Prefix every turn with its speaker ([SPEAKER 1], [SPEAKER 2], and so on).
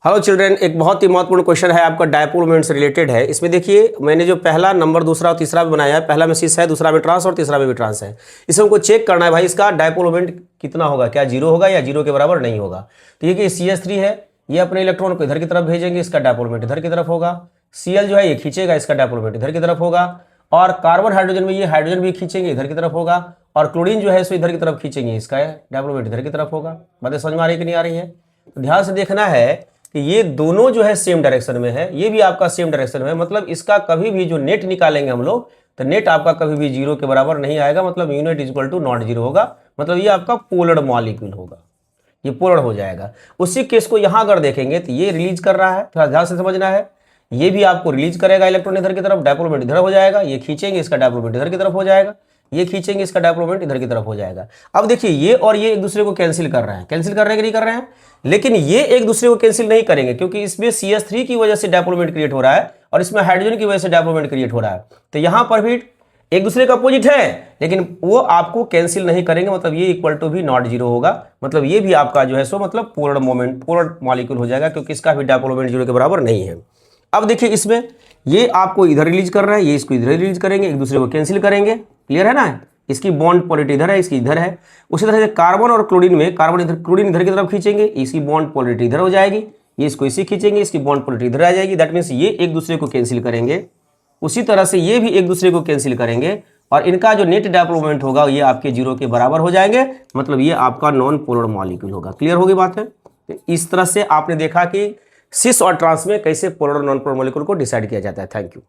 [SPEAKER 1] Hello children, एक बहुत ही महत्वपूर्ण क्वेश्चन है आपका डायपोल मोमेंट से रिलेटेड है। इसमें देखिए मैंने जो पहला नंबर, दूसरा और तीसरा भी बनाया है। पहला में सिस है, दूसरा में ट्रांस और तीसरा में भी ट्रांस है। इसे हमको चेक करना है भाई, इसका डायपोल मोमेंट कितना होगा, क्या जीरो होगा या जीरो के बराबर नहीं होगा। तो ये कि CH3 है, ये अपने इलेक्ट्रॉन को इधर की तरफ भेजेंगे, इसका डायपोल मोमेंट इधर की तरफ होगा। Cl जो है ये खींचेगा, इसका डायपोल मोमेंट इधर की तरफ होगा। और कार्बन हाइड्रोजन में ये हाइड्रोजन भी खींचेंगे, इधर की तरफ होगा। और क्लोरीन जो है इसको इधर की तरफ खींचेंगे, इसका डायपोल मोमेंट इधर की तरफ होगा। बातें समझ में आ रही कि नहीं आ रही है? तो ध्यान से देखना है कि ये दोनों जो है सेम डायरेक्शन में है, ये भी आपका सेम डायरेक्शन में है। मतलब इसका कभी भी जो नेट निकालेंगे हम लोग, तो नेट आपका कभी भी जीरो के बराबर नहीं आएगा। मतलब unit is equal to not zero होगा। मतलब ये आपका पोलर मॉलिक्यूल होगा, ये पोलर हो जाएगा। उसी केस को यहां अगर देखेंगे तो ये रिलीज कर रहा है, थोड़ा ध्यान से समझना है। ये भी आपको रिलीज करेगा इलेक्ट्रॉन इधर की तरफ, डायपोल मोमेंट इधर हो जाएगा। ये खींचेंगे, इसका डायपोल मोमेंट इधर की तरफ हो जाएगा। ये खींचेंगे, इसका डायपोल मोमेंट इधर की तरफ हो जाएगा। अब देखिए ये और ये एक दूसरे को कैंसिल कर रहे हैं, कैंसिल कर रहे हैं कि नहीं कर रहे हैं? लेकिन ये एक दूसरे को कैंसिल नहीं करेंगे, क्योंकि इसमें CH3 की वजह से डायपोल मोमेंट क्रिएट हो रहा है और इसमें हाइड्रोजन की वजह से डायपोल मोमेंट क्रिएट हो रहा है। तो यहां पर भी एक दूसरे का अपोजिट है, लेकिन वो आपको कैंसिल नहीं करेंगे। मतलब ये इक्वल टू भी नॉट जीरो होगा। मतलब ये भी आपका जो है सो मतलब पोलर मोमेंट, पोलर मॉलिक्यूल हो जाएगा, क्योंकि इसका भी डायपोल मोमेंट जीरो के बराबर नहीं है। अब देखिए इसमें ये आपको इधर रिलीज कर रहा है, ये इसको इधर रिलीज करेंगे, एक दूसरे को कैंसिल करेंगे। क्लियर है ना? इसकी बॉन्ड पोलरिटी इधर है, इसकी इधर है। उसी तरह से कार्बन और क्लोरीन में, कार्बन इधर, क्लोरीन इधर की तरफ खींचेंगे, इसकी बॉन्ड पोलरिटी इधर हो जाएगी। ये इसको इसी खींचेंगे, इसकी बॉन्ड पोलरिटी इधर आ जाएगी। दैट मीन्स ये एक दूसरे को कैंसिल करेंगे। उसी तरह से ये भी एक दूसरे को कैंसिल करेंगे और इनका जो नेट डायपोल मोमेंट होगा ये आपके जीरो के बराबर हो जाएंगे। मतलब ये आपका नॉन पोलर मॉलिक्यूल होगा। क्लियर होगी बात है? तो इस तरह से आपने देखा कि सिस और ट्रांस में कैसे पोलर और नॉन पोलर मॉलिक्यूल को डिसाइड किया जाता है। Thank you.